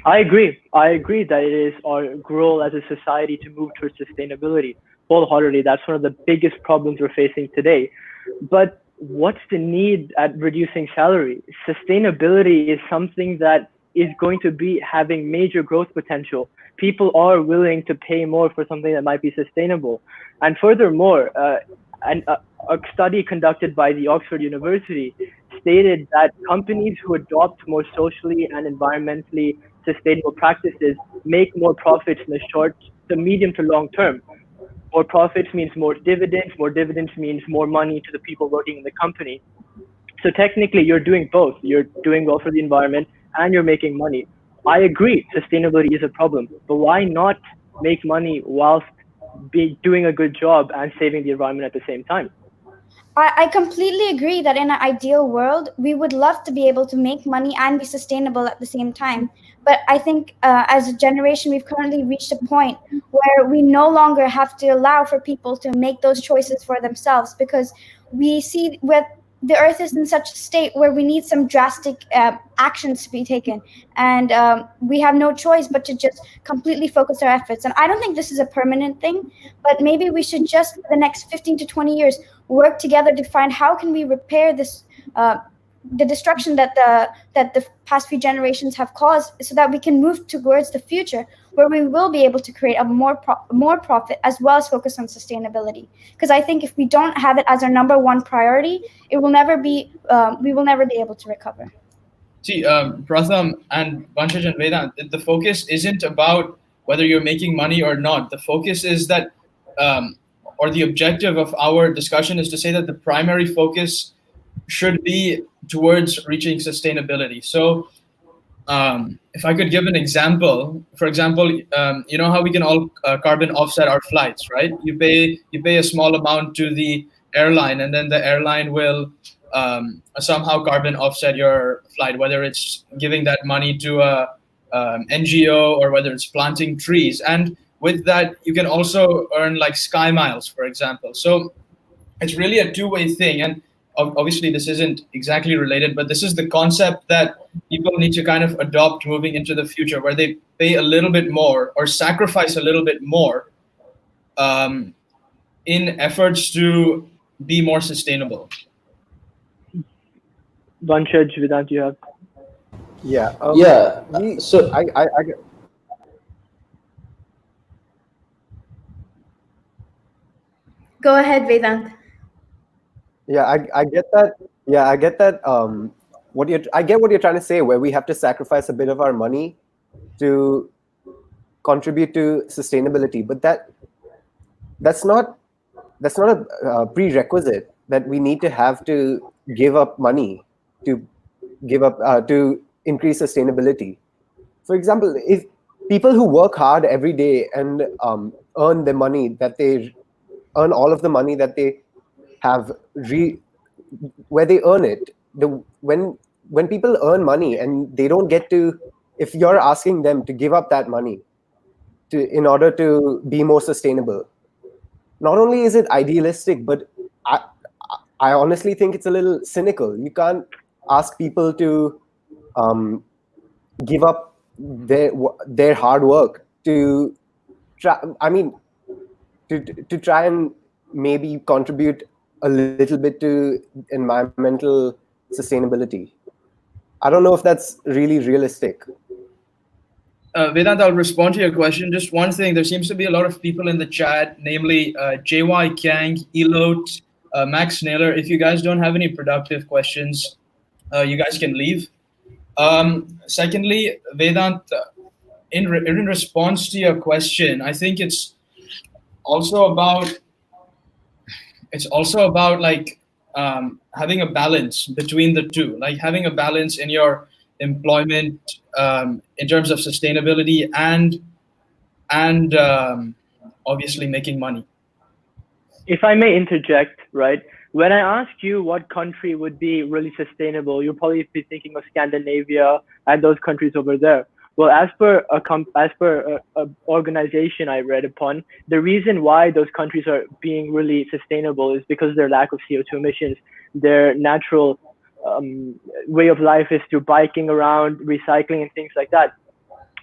[SPEAKER 4] I agree that it is our goal as a society to move towards sustainability wholeheartedly. That's one of the biggest problems we're facing today. But what's the need at reducing salary? Sustainability is something that is going to be having major growth potential. People are willing to pay more for something that might be sustainable. And furthermore, a study conducted by the Oxford University stated that companies who adopt more socially and environmentally sustainable practices make more profits in the short, the medium to long term. More profits means more dividends means more money to the people working in the company. So technically you're doing both. You're doing well for the environment and you're making money. I agree, sustainability is a problem, but why not make money whilst doing a good job and saving the environment at the same time?
[SPEAKER 2] I completely agree that in an ideal world, we would love to be able to make money and be sustainable at the same time. But I think as a generation, we've currently reached a point where we no longer have to allow for people to make those choices for themselves, because we see with the earth is in such a state where we need some drastic actions to be taken, and we have no choice but to just completely focus our efforts. And I don't think this is a permanent thing, but maybe we should just for the next 15 to 20 years work together to find how can we repair this the destruction that the past few generations have caused, so that we can move towards the future where we will be able to create a more profit as well as focus on sustainability. Because I think if we don't have it as our number one priority, it will never be we will never be able to recover.
[SPEAKER 3] See, Pratham and Vanshaj and Vedant, the focus isn't about whether you're making money or not. The focus is that, or the objective of our discussion is to say that the primary focus should be towards reaching sustainability. So, if I could give an example, for example, you know how we can all carbon offset our flights, right? You pay a small amount to the airline, and then the airline will somehow carbon offset your flight, whether it's giving that money to a NGO or whether it's planting trees. And with that, you can also earn like sky miles, for example. So it's really a two-way thing. And obviously this isn't exactly related, but this is the concept that people need to kind of adopt moving into the future, where they pay a little bit more or sacrifice a little bit more in efforts to be more sustainable.
[SPEAKER 4] Vanshaj, Vedant, you have?
[SPEAKER 6] Yeah.
[SPEAKER 5] So
[SPEAKER 6] I
[SPEAKER 1] Go ahead, Vedant.
[SPEAKER 6] I get that. Yeah, I get that. I get what you're trying to say, where we have to sacrifice a bit of our money to contribute to sustainability, but that's not a prerequisite that we need to have to give up money to increase sustainability. For example, if people who work hard every day and earn the money that they earn, all of the money that they have where they earn it, when people earn money and they don't get to, if you're asking them to give up that money in order to be more sustainable, not only is it idealistic, but I honestly think it's a little cynical. You can't ask people to give up their hard work to try. I mean, to try and maybe contribute a little bit to environmental sustainability. I don't know if that's really realistic.
[SPEAKER 3] Vedant, I'll respond to your question. Just one thing, there seems to be a lot of people in the chat, namely JY Kang, Elot, Max Naylor. If you guys don't have any productive questions, you guys can leave. Like Vedant, in response to your question, I think it's also about like having a balance between the two, like having a balance in your employment in terms of sustainability and obviously making money.
[SPEAKER 4] If I may interject, right? When I asked you what country would be really sustainable, you'll probably be thinking of Scandinavia and those countries over there. Well, as per a organization I read upon, the reason why those countries are being really sustainable is because of their lack of CO2 emissions. Their natural way of life is through biking around, recycling, and things like that.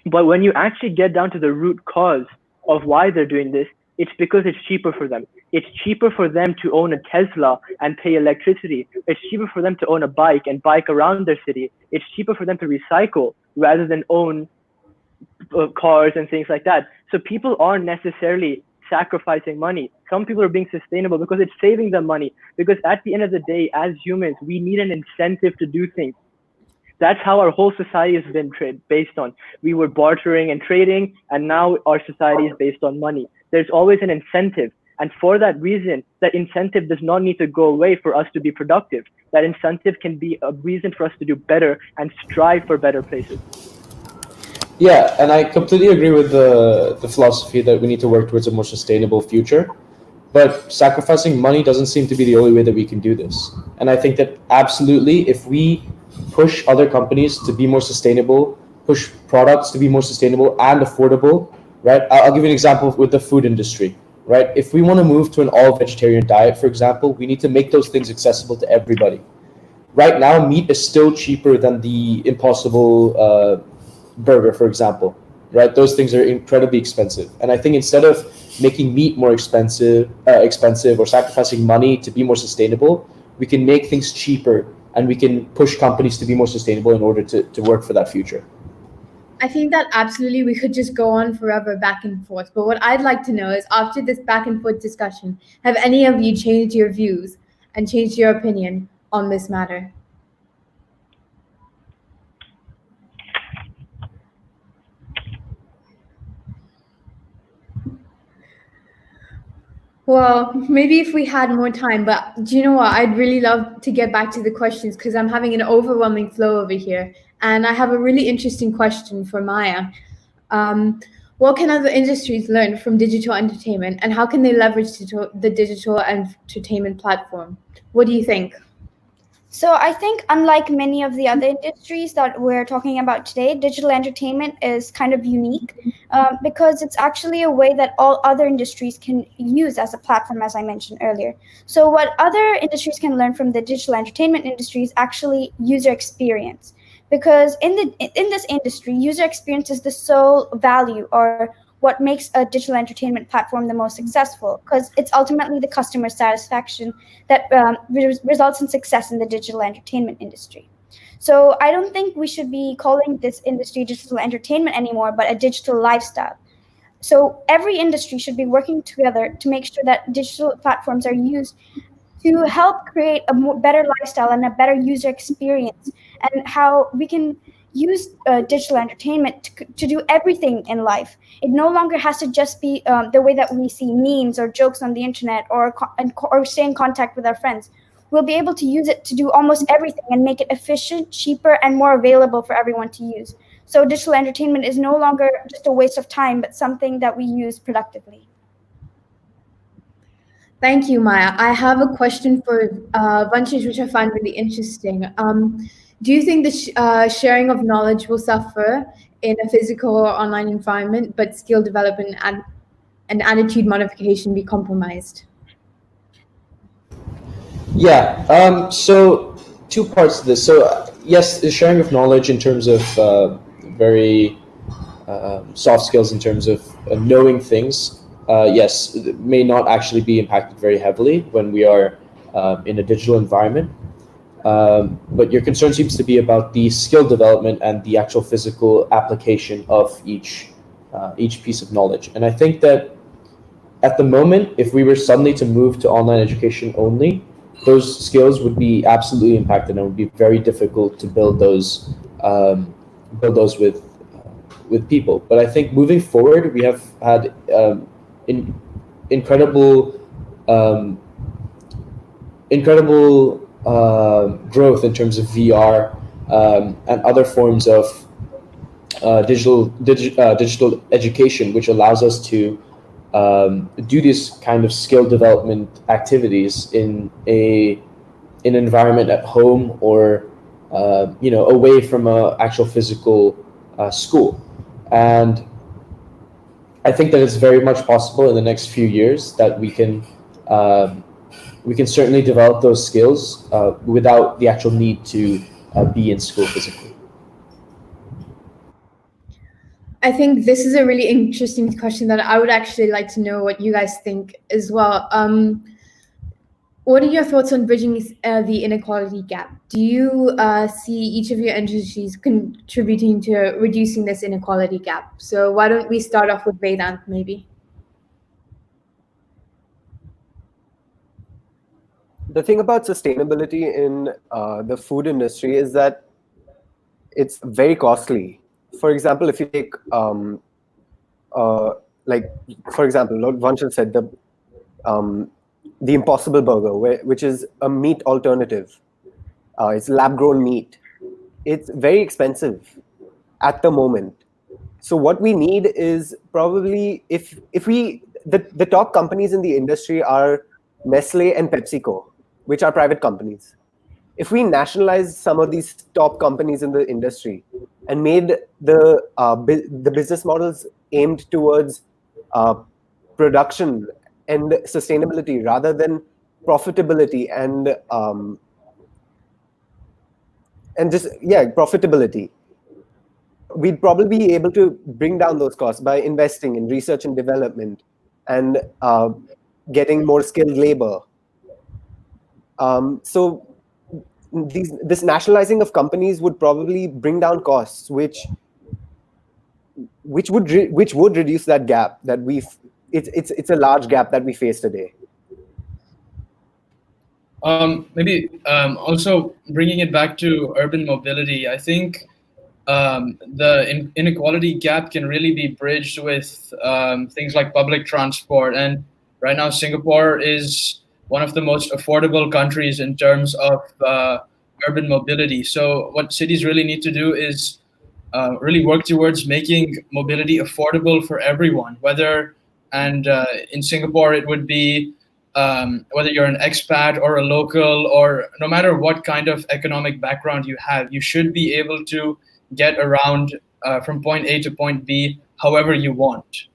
[SPEAKER 4] But when you actually get down to the root cause of why they're doing this, it's because it's cheaper for them. It's cheaper for them to own a Tesla and pay electricity. It's cheaper for them to own a bike and bike around their city. It's cheaper for them to recycle rather than own cars and things like that. So people aren't necessarily sacrificing money. Some people are being sustainable because it's saving them money. Because at the end of the day, as humans, we need an incentive to do things. That's how our whole society has been based on. We were bartering and trading, and now our society is based on money. There's always an incentive. And for that reason, that incentive does not need to go away for us to be productive. That incentive can be a reason for us to do better and strive for better places.
[SPEAKER 5] Yeah, and I completely agree with the philosophy that we need to work towards a more sustainable future. But sacrificing money doesn't seem to be the only way that we can do this. And I think that absolutely, if we push other companies to be more sustainable, push products to be more sustainable and affordable, right? I'll give you an example with the food industry, right? If we want to move to an all-vegetarian diet, for example, we need to make those things accessible to everybody. Right now, meat is still cheaper than the Impossible burger, for example, right? Those things are incredibly expensive. And I think instead of making meat more expensive or sacrificing money to be more sustainable, we can make things cheaper and we can push companies to be more sustainable in order to work for that future.
[SPEAKER 1] I think that absolutely we could just go on forever back and forth. But what I'd like to know is, after this back and forth discussion, have any of you changed your views and changed your opinion on this matter? Well, maybe if we had more time, but do you know what? I'd really love to get back to the questions because I'm having an overwhelming flow over here. And I have a really interesting question for Maya. What can other industries learn from digital entertainment, and how can they leverage the digital entertainment platform? What do you think?
[SPEAKER 2] So I think, unlike many of the other industries that we're talking about today, digital entertainment is kind of unique because it's actually a way that all other industries can use as a platform, as I mentioned earlier. So what other industries can learn from the digital entertainment industry is actually user experience, because in this industry, user experience is the sole value, or what makes a digital entertainment platform the most successful, because it's ultimately the customer satisfaction that results in success in the digital entertainment industry. So I don't think we should be calling this industry digital entertainment anymore, but a digital lifestyle. So every industry should be working together to make sure that digital platforms are used to help create a better lifestyle and a better user experience, and how we can use digital entertainment to do everything in life. It no longer has to just be the way that we see memes or jokes on the internet, or stay in contact with our friends. We'll be able to use it to do almost everything and make it efficient, cheaper, and more available for everyone to use. So digital entertainment is no longer just a waste of time, but something that we use productively.
[SPEAKER 1] Thank you, Maya. I have a question for Vanshij, which I find really interesting. Do you think the sharing of knowledge will suffer in a physical or online environment, but skill development and attitude modification be compromised?
[SPEAKER 5] Yeah. So two parts to this. So yes, the sharing of knowledge in terms of very soft skills, in terms of knowing things, yes, it may not actually be impacted very heavily when we are in a digital environment. But your concern seems to be about the skill development and the actual physical application of each piece of knowledge. And I think that at the moment, if we were suddenly to move to online education only, those skills would be absolutely impacted, and it would be very difficult to build those with people. But I think moving forward, we have had incredible growth in terms of VR and other forms of digital education, which allows us to do this kind of skill development activities in an environment at home, or away from a actual physical school. And I think that it's very much possible in the next few years that we can certainly develop those skills without the actual need to be in school physically.
[SPEAKER 1] I think this is a really interesting question that I would actually like to know what you guys think as well. What are your thoughts on bridging the inequality gap? Do you see each of your industries contributing to reducing this inequality gap? So why don't we start off with Vedant, maybe?
[SPEAKER 6] The thing about sustainability in the food industry is that it's very costly. For example, if you take, for example, Lord Vanshil said the Impossible Burger, which is a meat alternative. It's lab-grown meat. It's very expensive at the moment. So what we need is probably, the top companies in the industry are Nestle and PepsiCo, which are private companies. If we nationalize some of these top companies in the industry and made the business models aimed towards production and sustainability rather than profitability and just profitability, we'd probably be able to bring down those costs by investing in research and development and getting more skilled labor. So this nationalizing of companies would probably bring down costs, which would reduce that gap that it's a large gap that we face today.
[SPEAKER 3] Maybe also bringing it back to urban mobility, I think the inequality gap can really be bridged with things like public transport. And right now, Singapore is one of the most affordable countries in terms of urban mobility. So what cities really need to do is really work towards making mobility affordable for everyone, and in Singapore, it would be whether you're an expat or a local, or no matter what kind of economic background you have, you should be able to get around from point A to point B however you want.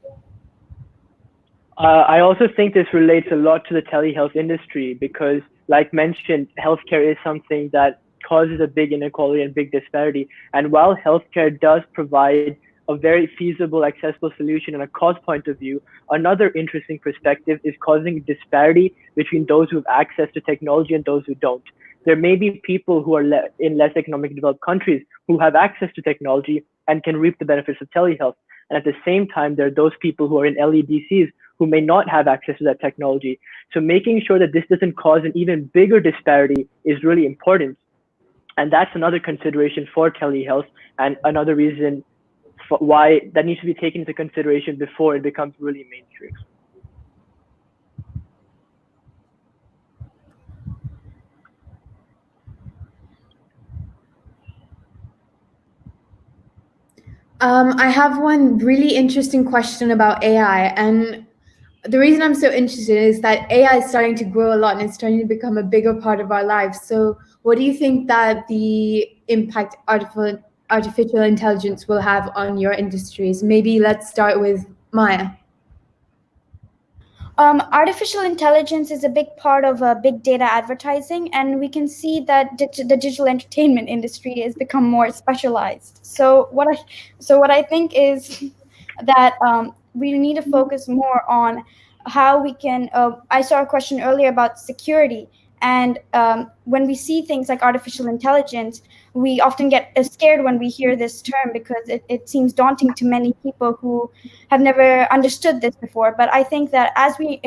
[SPEAKER 4] I also think this relates a lot to the telehealth industry because, like mentioned, healthcare is something that causes a big inequality and big disparity. And while healthcare does provide a very feasible, accessible solution and a cost point of view, another interesting perspective is causing disparity between those who have access to technology and those who don't. There may be people who are in less economically developed countries who have access to technology and can reap the benefits of telehealth. And at the same time, there are those people who are in LEDCs who may not have access to that technology. So making sure that this doesn't cause an even bigger disparity is really important. And that's another consideration for telehealth and another reason for why that needs to be taken into consideration before it becomes really mainstream.
[SPEAKER 1] I have one really interesting question about AI, and the reason I'm so interested is that AI is starting to grow a lot and it's starting to become a bigger part of our lives. So, what do you think that the impact artificial intelligence will have on your industries? Maybe let's start with Maya.
[SPEAKER 2] Artificial intelligence is a big part of big data advertising, and we can see that the digital entertainment industry has become more specialized. So what I think is that we need to focus more on how we can. I saw a question earlier about security, and when we see things like artificial intelligence, we often get scared when we hear this term because it seems daunting to many people who have never understood this before. But I think that as we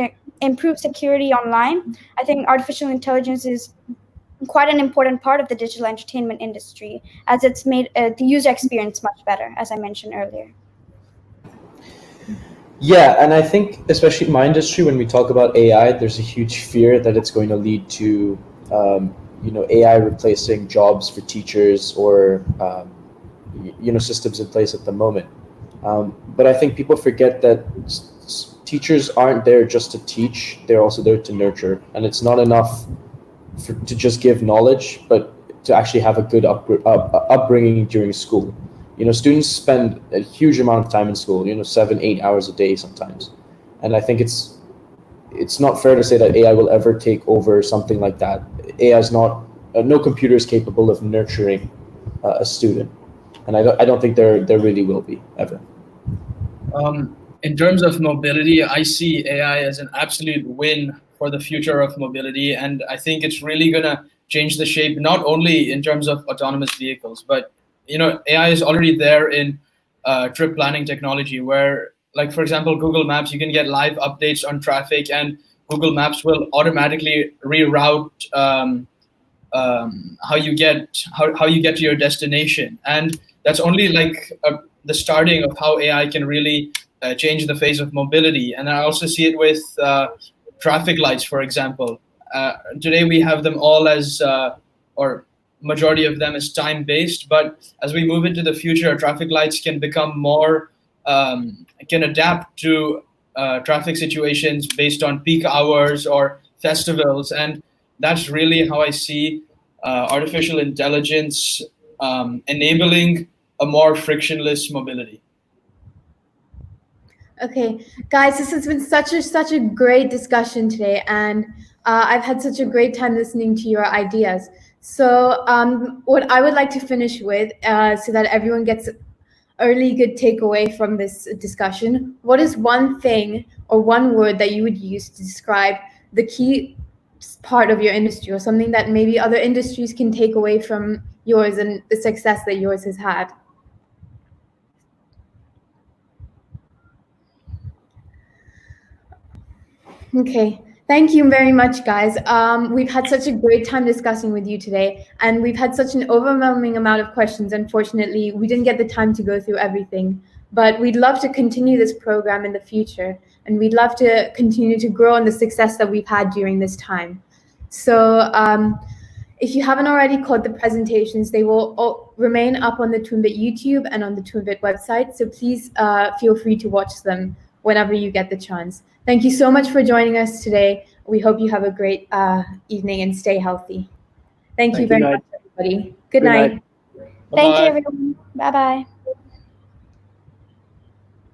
[SPEAKER 2] improve security online, I think artificial intelligence is quite an important part of the digital entertainment industry, as it's made the user experience much better, as I mentioned earlier.
[SPEAKER 5] Yeah, and I think especially in my industry, when we talk about AI, there's a huge fear that it's going to lead to AI replacing jobs for teachers or systems in place at the moment. But I think people forget that teachers aren't there just to teach; they're also there to nurture, and it's not enough to just give knowledge, but to actually have a good upbringing during school. Students spend a huge amount of time in school, 7, 8 hours a day sometimes. And I think it's not fair to say that AI will ever take over something like that. AI is not, no computer is capable of nurturing a student. And I don't think there really will be ever.
[SPEAKER 3] In terms of mobility, I see AI as an absolute win for the future of mobility. And I think it's really going to change the shape, not only in terms of autonomous vehicles, but AI is already there in trip planning technology where, like, for example, Google Maps, you can get live updates on traffic and Google Maps will automatically reroute how you get to your destination. And that's only like the starting of how AI can really change the face of mobility. And I also see it with traffic lights, for example. Today we have them all as, or majority of them is time-based, but as we move into the future, traffic lights can become more, can adapt to traffic situations based on peak hours or festivals. And that's really how I see artificial intelligence enabling a more frictionless mobility.
[SPEAKER 1] Okay, guys, this has been such a great discussion today, and I've had such a great time listening to your ideas. So what I would like to finish with, so that everyone gets a really good takeaway from this discussion, what is one thing or one word that you would use to describe the key part of your industry, or something that maybe other industries can take away from yours and the success that yours has had? Okay, thank you very much, guys. We've had such a great time discussing with you today, and we've had such an overwhelming amount of questions. Unfortunately, we didn't get the time to go through everything, but we'd love to continue this program in the future, and we'd love to continue to grow on the success that we've had during this time. So if you haven't already caught the presentations, they will all remain up on the Twimbit YouTube and on the Twimbit website, so please feel free to watch them whenever you get the chance. Thank you so much for joining us today. We hope you have a great evening and stay healthy. Thank you very much, everybody. Good night.
[SPEAKER 2] Thank you, everyone. Bye-bye.